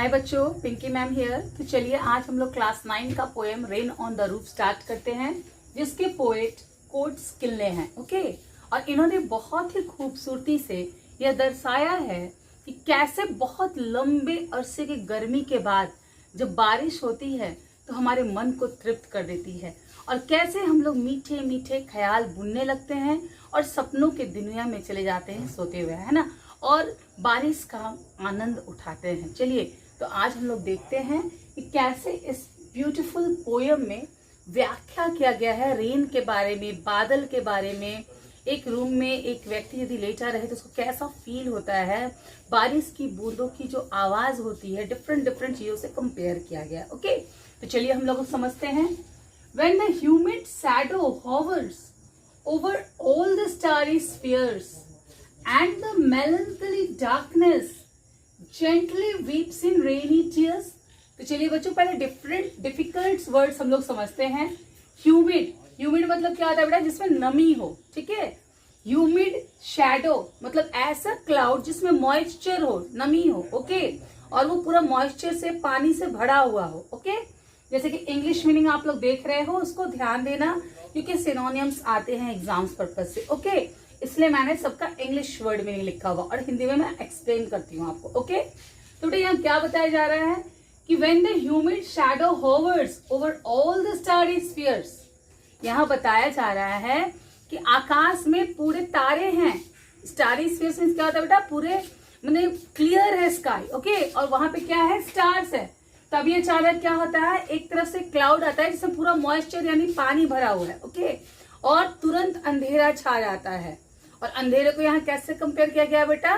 हाय बच्चों, Pinky ma'am here. तो चलिए आज हम लोग क्लास 9 का poem rain on the roof start करते हैं, जिसके पोएट कोट्स किल्ले हैं। ओके, और इन्होंने बहुत ही खूबसूरती से यह दर्शाया है कि कैसे बहुत लंबे अरसे की गर्मी के बाद जब बारिश होती है तो हमारे मन को तृप्त कर देती है, और कैसे हम लोग मीठे मीठे ख्याल बुनने लगते हैं और सपनों के दुनिया में चले जाते हैं सोते हुए, है ना, और बारिश का आनंद उठाते हैं। चलिए तो आज हम लोग देखते हैं कि कैसे इस ब्यूटीफुल पोयम में व्याख्या किया गया है रेन के बारे में, बादल के बारे में। एक रूम में एक व्यक्ति यदि लेटा रहे तो उसको कैसा फील होता है, बारिश की बूंदों की जो आवाज होती है, डिफरेंट डिफरेंट चीजों से कंपेयर किया गया। ओके, तो चलिए हम लोग समझते हैं। When the humid shadow hovers over all the starry spheres and the melancholy darkness gently weeps in rainy tears। तो चलिए बच्चों पहले डिफरेंट डिफिकल्ट वर्ड्स हम लोग समझते हैं। ह्यूमिड, ह्यूमिड मतलब क्या होता है बेटा, जिसमें नमी हो। ठीक है, ह्यूमिड शैडो मतलब ऐसा क्लाउड जिसमें मॉइस्चर हो, नमी हो। ओके, और वो पूरा मॉइस्चर से, पानी से भरा हुआ हो। ओके, जैसे कि इंग्लिश मीनिंग आप लोग देख रहे हो, उसको ध्यान देना क्योंकि सिनोनियम्स आते हैं एग्जाम्स पर्पज से। ओके, इसलिए मैंने सबका इंग्लिश वर्ड मीनिंग लिखा हुआ और हिंदी में मैं एक्सप्लेन करती हूँ आपको। ओके, तो बेटा यहाँ क्या बताया जा रहा है कि when the humid shadow hovers over all the starry spheres, यहाँ बताया जा रहा है कि आकाश में पूरे तारे हैं। स्टारी स्फीयर्स मीन्स क्या होता है बेटा, पूरे मैंने क्लियर है स्काई। ओके, और वहां पे क्या है, स्टार्स है। तभी अचानक क्या होता है, एक तरफ से क्लाउड आता है जिसमें पूरा मॉइस्चर यानी पानी भरा हुआ है। ओके, और तुरंत अंधेरा छा जाता है। और अंधेरे को यहाँ कैसे कंपेयर किया गया बेटा,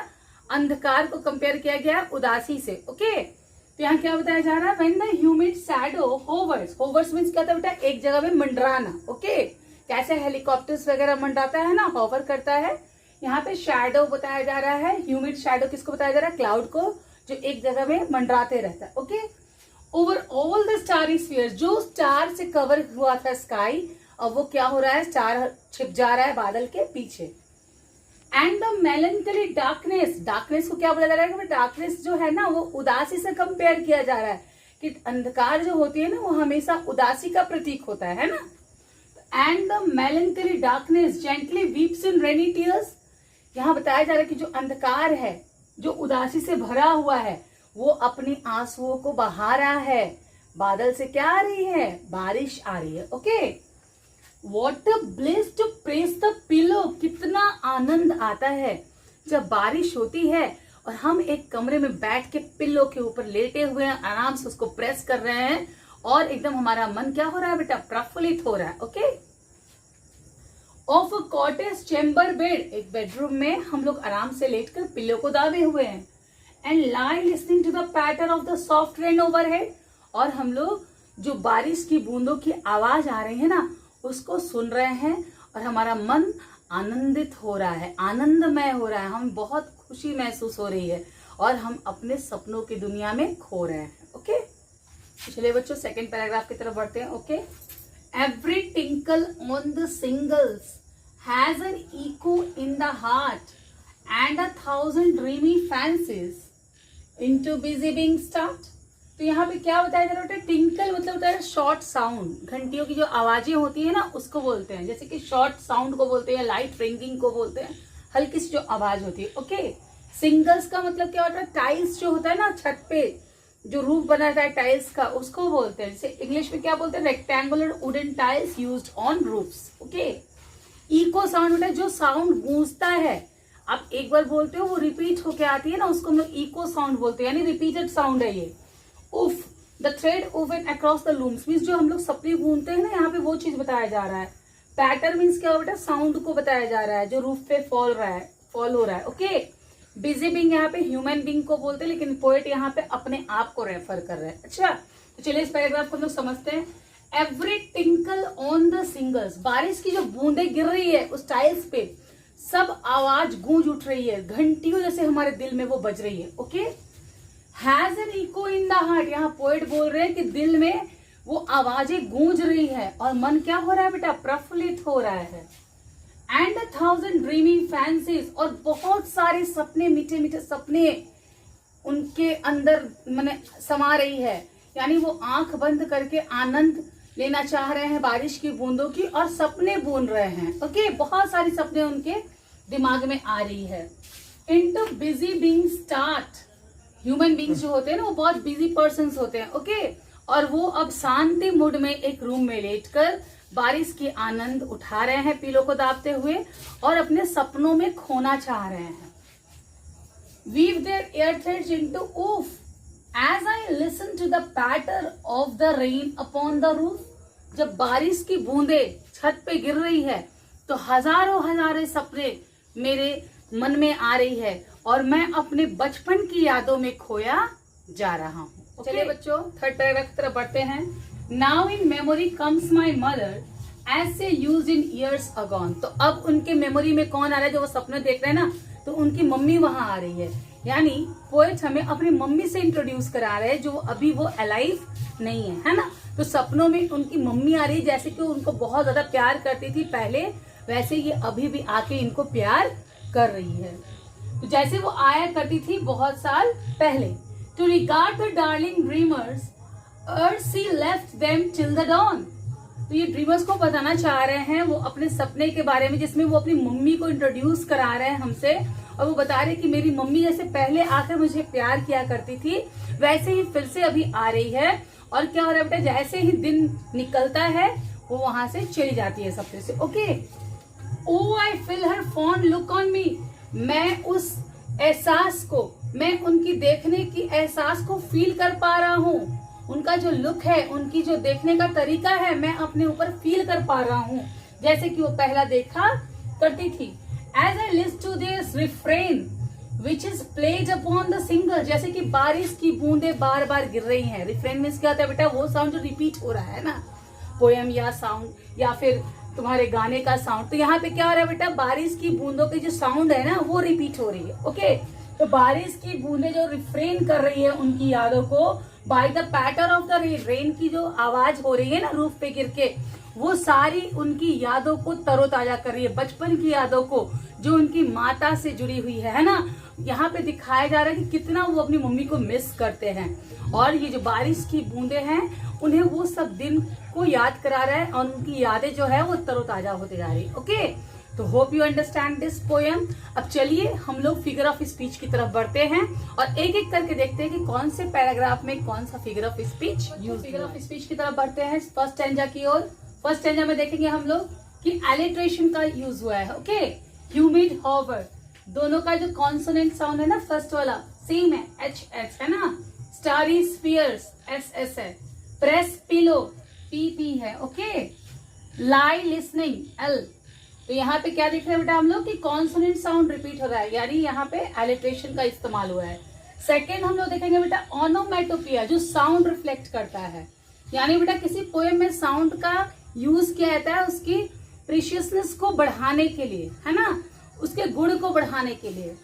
अंधकार को कंपेयर किया गया उदासी से। ओके, तो यहाँ क्या बताया जा रहा है, when the humid shadow hovers, hovers means क्या होता है बेटा, एक जगह में मंडराना। ओके, कैसे हेलीकॉप्टर्स वगैरह मंडराता है ना, होवर करता है। यहाँ पे शैडो बताया जा रहा है, ह्यूमिड शैडो किसको बताया जा रहा है, क्लाउड को, जो एक जगह में मंडराते रहता है। Okay, over all the starry sphere, जो स्टार से कवर हुआ था स्काई, अब वो क्या हो रहा है, स्टार छिप जा रहा है बादल के पीछे। एंड द मेलनकली डार्कनेस, डार्कनेस को क्या बोला जा रहा है, डार्कनेस जो है ना वो उदासी से कंपेयर किया जा रहा है कि अंधकार जो होती है ना वो हमेशा उदासी का प्रतीक होता है ना। And the मेलनकली darkness gently weeps in rainy tears, यहाँ बताया जा रहा है कि जो अंधकार है, जो उदासी से भरा हुआ है, वो अपनी आंसुओं को बहा रहा है। बादल से क्या आ रही है, बारिश आ रही है। Okay, What a bliss to press the pillow, कितना आनंद आता है जब बारिश होती है और हम एक कमरे में बैठ के पिल्लो के ऊपर लेटे हुए हैं, आराम से उसको प्रेस कर रहे हैं और एकदम हमारा मन क्या हो रहा है बेटा, प्रफुल्लित हो रहा है। Okay, of a cottage chamber bed, एक बेडरूम में हम लोग आराम से लेटकर पिल्लो को दाबे हुए हैं। And lie listening to the patter of the soft rain overhead, और हम लोग जो बारिश की बूंदों की आवाज आ रही है ना उसको सुन रहे हैं और हमारा मन आनंदित हो रहा है, आनंदमय हो रहा है, हमें बहुत खुशी महसूस हो रही है और हम अपने सपनों की दुनिया में खो रहे हैं। ओके, चलिए बच्चों सेकंड पैराग्राफ की तरफ बढ़ते हैं। Okay, every tinkle on the shingles has an echo in the heart and 1,000 dreamy fancies into busy being start. तो यहाँ पे क्या बताया जा रहा है, टिंकल मतलब होता है शॉर्ट साउंड, घंटियों की जो आवाजें होती है ना उसको बोलते हैं, जैसे कि शॉर्ट साउंड को बोलते हैं, लाइट रिंगिंग को बोलते हैं, हल्की सी जो आवाज होती है। ओके, सिंगल्स का मतलब क्या होता है, टाइल्स जो होता है ना छत पे जो रूफ बना रहता है टाइल्स का, उसको बोलते हैं। जैसे इंग्लिश में क्या बोलते हैं, rectangular wooden tiles used on roofs. Okay, echo sound होता है जो साउंड गूंजता है, आप एक बार बोलते हो वो रिपीट होके आती है ना, उसको हम लोग इको साउंड बोलते हैं, यानी रिपीटेड साउंड है ये। उफ, the thread woven across the looms means जो हम लोग सपने बुनते हैं ना, यहाँ पे वो चीज बताया जा रहा है। पैटर्न मीन्स क्या बेटा, साउंड को बताया जा रहा है जो रूफ पे फॉल हो रहा है। ओके, बिजी बीइंग यहाँ पे ह्यूमन बीइंग को बोलते हैं, लेकिन पोएट यहाँ पे अपने आप को रेफर कर रहे हैं। अच्छा, तो चलिए इस पैराग्राफ को हम लोग समझते हैं। Every tinkle on the singles, बारिश की जो बूंदे गिर रही है उस टाइल्स पे, सब आवाज गूंज उठ रही है, घंटियों जैसे हमारे दिल में वो बज रही है। Okay, has an echo in the heart, यहाँ पोएट बोल रहे हैं कि दिल में वो आवाजें गूंज रही है और मन क्या हो रहा है बेटा, प्रफुल्लित हो रहा है। एंड 1,000 ड्रीमी फैंसीज, और बहुत सारे सपने, मीठे मीठे सपने उनके अंदर माने समा रही है, यानी वो आंख बंद करके आनंद लेना चाह रहे हैं बारिश की बूंदों की और सपने बुन रहे हैं। ओके, बहुत सारी सपने उनके दिमाग में आ रही है। Into busy being start, human beings जो होते हैं ना वो बहुत बिजी पर्सन्स होते हैं। ओके, और वो अब शांति मूड में एक रूम में लेटकर बारिश की आनंद उठा रहे हैं पीलों को दाबते हुए और अपने सपनों में खोना चाह रहे हैं। Weave their airy threads into oof as I listen to the patter of the rain upon the roof। जब बारिश की बूंदें छत पे गिर रही है तो हजारों सपने मेरे मन में आ रही है और मैं अपने बचपन की यादों में खोया जा रहा हूँ। चलिए बच्चों, थर्ड पैराग्राफ की तरफ बढ़ते हैं। Now in memory comes my mother as she used in years agone. तो अब उनके मेमोरी में कौन आ रहा है? जो वो सपने देख रहे हैं ना, तो उनकी मम्मी वहां आ रही है। यानी पोएट हमें अपनी मम्मी से इंट्रोड्यूस करा रहे हैं जो अभी वो अलाइव नहीं है ना। तो सपनों में उनकी मम्मी आ रही है, जैसे कि उनको बहुत ज्यादा प्यार करती थी पहले, वैसे ये अभी भी आके इनको प्यार कर रही है। तो जैसे वो आया करती थी बहुत साल पहले। To regard the darling dreamers और see left them till the dawn. तो ये ड्रीमर्स को बताना चाह रहे हैं वो अपने सपने के बारे में, जिसमें वो अपनी मम्मी को इंट्रोड्यूस करा रहे हैं हमसे और वो बता रहे हैं कि मेरी मम्मी जैसे पहले आकर मुझे प्यार किया करती थी वैसे ही फिर से अभी आ रही है। और क्या हो रहा है बेटा, जैसे ही दिन निकलता है वो वहां से चली जाती है सपने से। Okay, oh I feel her fond look on me. मैं उस एहसास को, मैं उनकी देखने की एहसास को फील कर पा रहा हूँ। उनका जो लुक है, उनकी जो देखने का तरीका है, मैं अपने ऊपर फील कर पा रहा हूँ जैसे कि वो पहला देखा करती थी। As I listen to this refrain which is played upon the singer. जैसे कि बारिश की बूंदें बार बार गिर रही हैं। रिफ्रेन मीन्स क्या होता है बेटा? वो साउंड जो रिपीट हो रहा है ना, पोएम या साउंड या फिर तुम्हारे गाने का साउंड। तो यहाँ पे क्या हो रहा है बेटा? बारिश की बूंदों की जो साउंड है ना वो रिपीट हो रही है। ओके, तो बारिश की बूंदें जो रिफ्रेन कर रही है उनकी यादों को by the patter of the rain. Rain की जो आवाज हो रही है ना रूफ पे गिर के, वो सारी उनकी यादों को तरोताजा कर रही है, बचपन की यादों को जो उनकी माता से जुड़ी हुई है ना। यहाँ पे दिखाया जा रहा है कि कितना वो अपनी मम्मी को मिस करते हैं और ये जो बारिश की बूंदें हैं उन्हें वो सब दिन को याद करा रहा है और उनकी यादें जो है वो तरोताजा होती जा रही है। ओके, तो hope you understand this poem. अब चलिए हम लोग फिगर ऑफ स्पीच की तरफ बढ़ते हैं और एक एक करके देखते हैं कि कौन से पैराग्राफ में कौन सा figure of speech use. Figure of speech की तरफ बढ़ते हैं फर्स्ट स्टैंजा की ओर। फर्स्ट स्टैंजा में देखेंगे हम लोग कि एलिट्रेशन का यूज हुआ है। ओके, ह्यूमिड हॉवर, दोनों का जो कॉन्सोनेंट साउंड है ना फर्स्ट वाला सेम है, एच एच है ना। स्टारी स्फीयर्स, एस एस है। प्रेस पिलो, पी पी है। ओके, लाई लिसनिंग, एल। तो यहाँ पे क्या देख रहे हैं बेटा हम लोग कि कॉन्सोनेंट साउंड रिपीट हो रहा है, यानी यहाँ पे एलिट्रेशन का इस्तेमाल हुआ है। सेकेंड हम लोग देखेंगे बेटा ओनोमेटोपिया, जो साउंड रिफ्लेक्ट करता है, यानी बेटा किसी पोएम में साउंड का यूज किया जाता है उसकी प्रीशियसनेस को बढ़ाने के लिए, है ना, उसके गुण को बढ़ाने के लिए।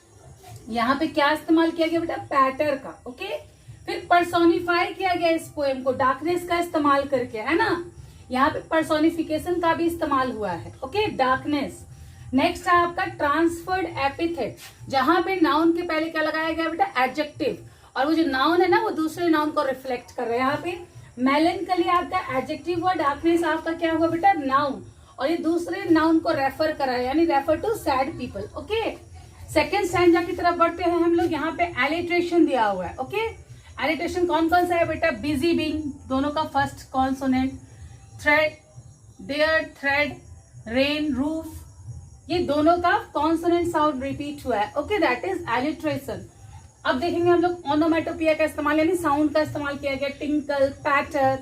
यहाँ पे क्या इस्तेमाल किया गया बेटा? पैटर का। ओके, फिर पर्सोनिफाई किया गया इस पोएम को डार्कनेस का इस्तेमाल करके, है ना। यहाँ पे पर्सोनिफिकेशन का भी इस्तेमाल हुआ है। Okay, darkness. नेक्स्ट है आपका ट्रांसफर्ड एपिथेट, जहां पे नाउन के पहले क्या लगाया गया बेटा? एडजेक्टिव, और वो जो नाउन है ना वो दूसरे नाउन को रिफ्लेक्ट कर रहे हैं। यहाँ पे मेलनकली आपका एडजेक्टिव हुआ, डार्कनेस आपका क्या हुआ बेटा? नाउन, और ये दूसरे नाउन को रेफर करा है, यानी refer to sad people. Okay, second stanza की तरफ बढ़ते हैं हम लोग। यहाँ पे एलिट्रेशन दिया हुआ है। ओके, एलिट्रेशन कौन कौन सा है बेटा? बिजी बीइंग, दोनों का first consonant. Thread, there, thread, rain, roof, ये दोनों का कॉन्सोनेंट साउंड रिपीट हुआ है। Okay, that is alliteration. अब देखेंगे हम लोग ओनोमेटोपिया का इस्तेमाल, यानी साउंड का इस्तेमाल किया गया, टिंकल, पैटर।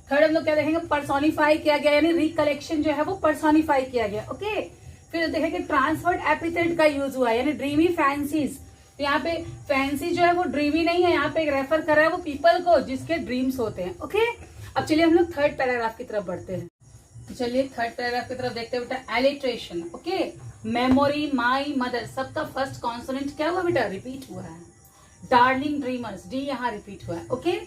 थर्ड हम लोग क्या देखेंगे? पर्सोनिफाई किया गया, यानी रिकलेक्शन जो है वो पर्सोनिफाई किया गया। ओके, फिर देखेंगे ट्रांसफर्ड एपिथेट का यूज हुआ है, यानी ड्रीमी फैंसीज। तो यहाँ पे फैंसी जो है वो ड्रीमी नहीं है, यहाँ पे रेफर कर रहा है वो पीपल को जिसके ड्रीम्स होते हैं। ओके, अब चलिए हम लोग थर्ड पैराग्राफ की तरफ बढ़ते हैं। तो चलिए थर्ड पैराग्राफ की तरफ देखते हैं बेटा। एलिट्रेशन। ओके, मेमोरी, माई, मदर, सबका फर्स्ट कॉन्सोनेंट क्या हुआ बेटा? रिपीट हुआ है। डार्लिंग ड्रीमर्स, डी यहाँ रिपीट हुआ है। ओके,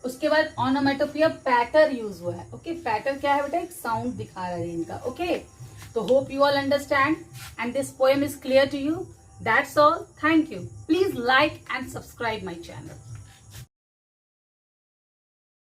उसके बाद ओनोमेटोपिया, पैटर यूज हुआ है। ओके, पैटर क्या है बेटा? एक साउंड दिखा रहा है इनका। ओके, तो hope you all understand and this poem is clear to you. That's all. Thank you. Please like and subscribe my channel.